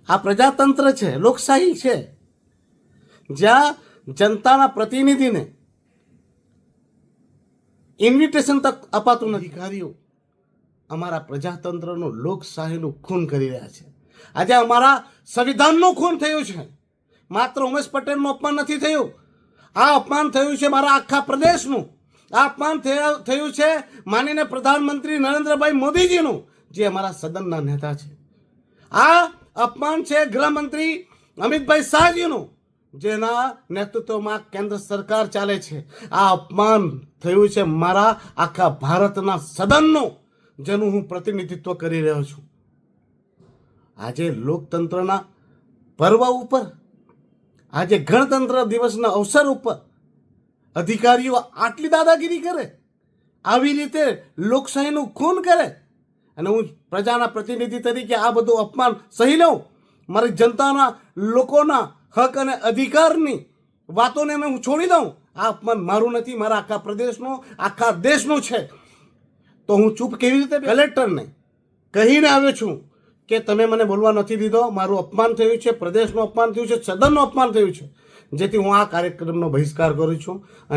આ પ્રજાતંત્ર છે, લોકશાહી છે, જ્યાં જનતાના પ્રતિનિધિને ઇન્વિટેશન તક અપાતું નથી. અધિકારીઓ અમારા પ્રજાતંત્રનું, લોકશાહીનું ખૂન કરી રહ્યા છે. આજે અમારા સંવિધાનનું ખૂન થયું છે. માત્ર ઉમેશ પટેલનું અપમાન નથી થયું, આ અપમાન થયું છે મારા આખા પ્રદેશનું. આ અપમાન થયું છે માનીને પ્રધાનમંત્રી નરેન્દ્રભાઈ મોદીજીનું, જે અમારા સદનના નેતા છે. આ અપમાન છે ગૃહમંત્રી અમિતભાઈ શાહજીનું, જેના નેતૃત્વમાં કેન્દ્ર સરકાર ચાલે છે. આ અપમાન થયું છે મારા આખા ભારતના સદનનું, જેનું હું પ્રતિનિધિત્વ કરી રહ્યો છું. આજે લોકતંત્રના પર્વ ઉપર, આજે ગણતંત્ર દિવસના અવસર ઉપર અધિકારીઓ આટલી દાદાગીરી કરે, આવી રીતે લોકશાહીનું ખૂન કરે, અને હું પ્રજાના પ્રતિનિધિ તરીકે આ બધું અપમાન સહી લઉં? મારી જનતાના, લોકોના હક અને અધિકારની વાતોને હું છોડી દઉં? આ અપમાન મારું નથી, મારા આખા પ્રદેશનું, આખા દેશનું છે. તો હું ચૂપ કેવી રીતે? કલેક્ટરને કહીને આવ્યો છું કે તમે મને બોલવા નથી દીધો, મારું અપમાન થયું છે, પ્રદેશનું અપમાન થયું છે, સદનનું અપમાન થયું છે, જેથી હું આ કાર્યક્રમનો બહિષ્કાર કરું છું. અને